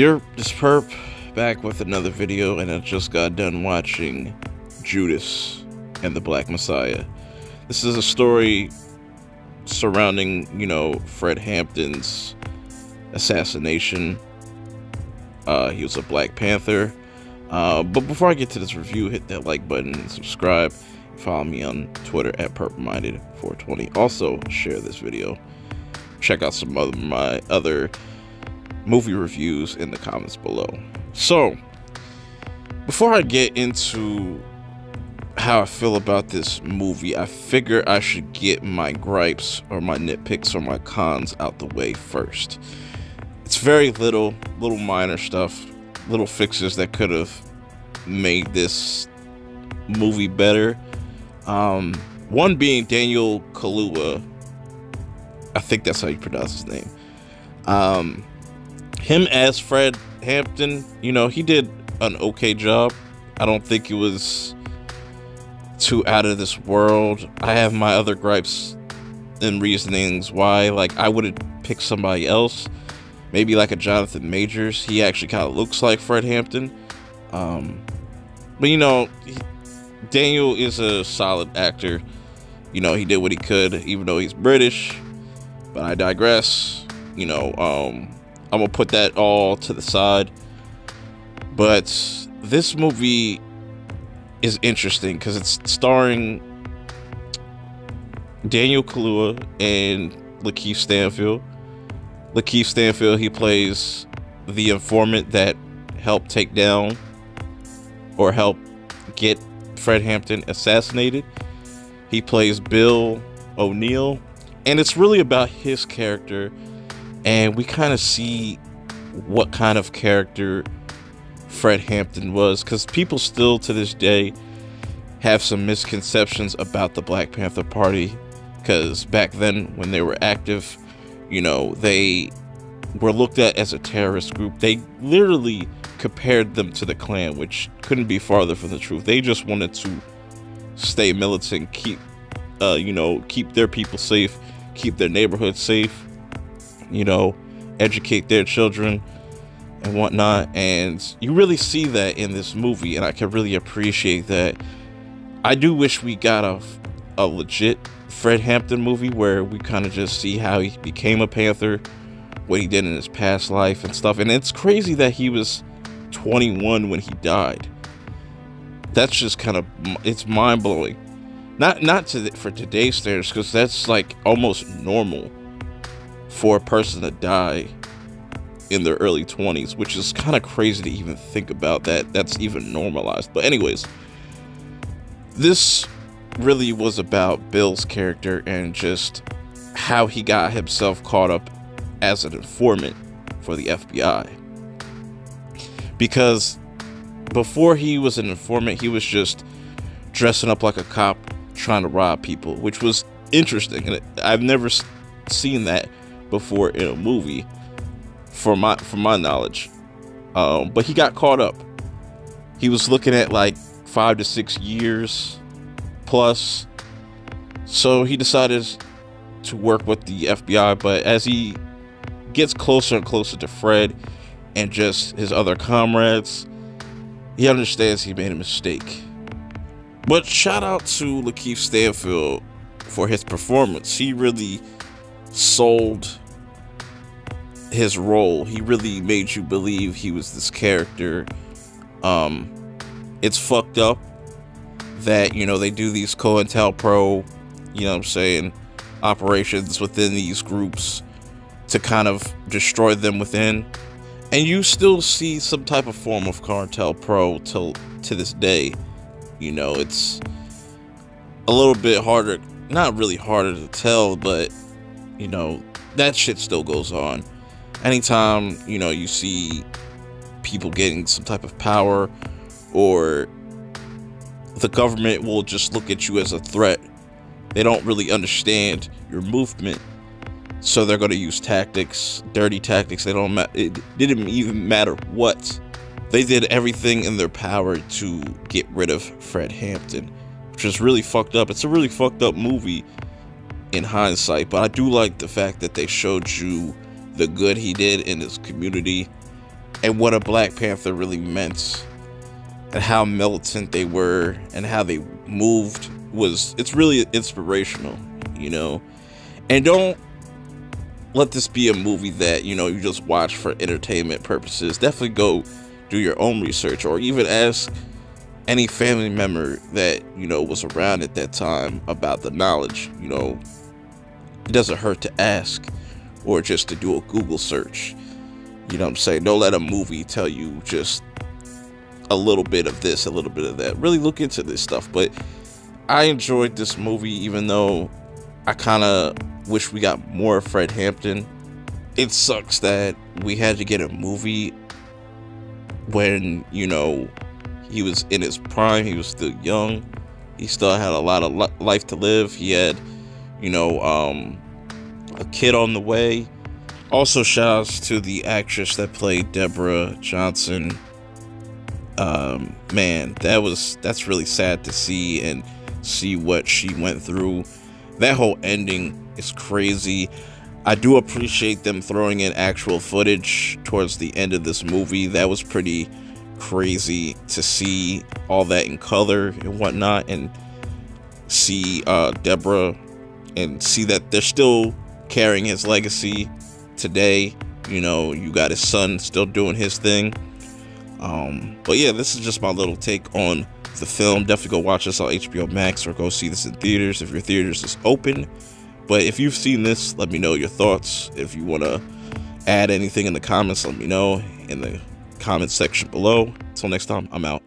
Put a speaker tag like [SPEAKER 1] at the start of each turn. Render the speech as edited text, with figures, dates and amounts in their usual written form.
[SPEAKER 1] You're this perp back with another video, and I just got done watching Judas and the Black Messiah. This is a story surrounding, Fred Hampton's assassination. He was a Black Panther. But before I get to this review, hit that like button and subscribe. Follow me on Twitter at perpminded420. Also, share this video. Check out some of my other movie reviews in the comments below. So, before I get into how I feel about this movie, I figure I should get my gripes or my nitpicks or my cons out the way first. It's very little minor stuff, little fixes that could have made this movie better. One being Daniel Kaluuya. I think that's how you pronounce his name. Him as Fred Hampton, he did an okay job. I don't think it was too out of this world. I have my other gripes and reasonings why. Like, I would have picked somebody else, maybe like a Jonathan Majors. He actually kind of looks like Fred Hampton. But Daniel is a solid actor. He did what he could, even though he's British. But I digress. I'm gonna put that all to the side. But this movie is interesting because it's starring Daniel Kaluuya and Lakeith Stanfield. Lakeith Stanfield, he plays the informant that helped take down or help get Fred Hampton assassinated. He plays Bill O'Neill, and it's really about his character, and we kind of see what kind of character Fred Hampton was, because people still to this day have some misconceptions about the Black Panther Party, because back then when they were active, they were looked at as a terrorist group. They literally compared them to the Klan, which couldn't be farther from the truth. They just wanted to stay militant, keep their people safe, keep their neighborhood safe, educate their children and whatnot. And you really see that in this movie, and I can really appreciate that. I do wish we got a legit Fred Hampton movie where we kind of just see how he became a Panther, what he did in his past life and stuff. And it's crazy that he was 21 when he died. That's just kind of, it's mind-blowing. Not for today's standards, because that's like almost normal for a person to die in their early 20s, which is kind of crazy to even think about that's even normalized. But anyways, this really was about Bill's character and just how he got himself caught up as an informant for the FBI. Because before he was an informant, he was just dressing up like a cop trying to rob people, which was interesting, and I've never seen that before in a movie, from my knowledge. But he got caught up. He was looking at like 5 to 6 years plus, so he decided to work with the FBI. But as he gets closer and closer to Fred and just his other comrades, he understands he made a mistake. But shout out to Lakeith Stanfield for his performance. He really sold his role. He really made you believe he was this character. It's fucked up that, they do these COINTELPRO, operations within these groups to kind of destroy them within. And you still see some type of form of COINTELPRO to this day. It's a little bit harder, not really harder to tell, but, that shit still goes on. Anytime, you see people getting some type of power, or the government will just look at you as a threat. They don't really understand your movement, so they're going to use tactics, dirty tactics. It didn't even matter what. They did everything in their power to get rid of Fred Hampton, which is really fucked up. It's a really fucked up movie in hindsight, but I do like the fact that they showed you the good he did in his community, and what a Black Panther really meant, and how militant they were, and how they moved. It's really inspirational, you know. And don't let this be a movie that, you know, you just watch for entertainment purposes. Definitely go do your own research, or even ask any family member that, you know, was around at that time about the knowledge. You know, it doesn't hurt to ask, or just to do a Google search. You know what I'm saying? Don't let a movie tell you just a little bit of this, a little bit of that. Really look into this stuff. But I enjoyed this movie, even though I kind of wish we got more Fred Hampton. It sucks that we had to get a movie when, you know, he was in his prime. He was still young. He still had a lot of life to live. He had, you know, a kid on the way. Also, shout outs to the actress that played Deborah Johnson. Man, that's really sad to see, and see what she went through. That whole ending is crazy. I do appreciate them throwing in actual footage towards the end of this movie. That was pretty crazy to see all that in color and whatnot, and see Deborah, and see that they're still carrying his legacy today. You know, you got his son still doing his thing. But yeah, this is just my little take on the film. Definitely go watch this on HBO Max, or go see this in theaters if your theaters is open. But if you've seen this, let me know your thoughts. If you want to add anything in the comments, let me know in the comment section below. Until next time, I'm out.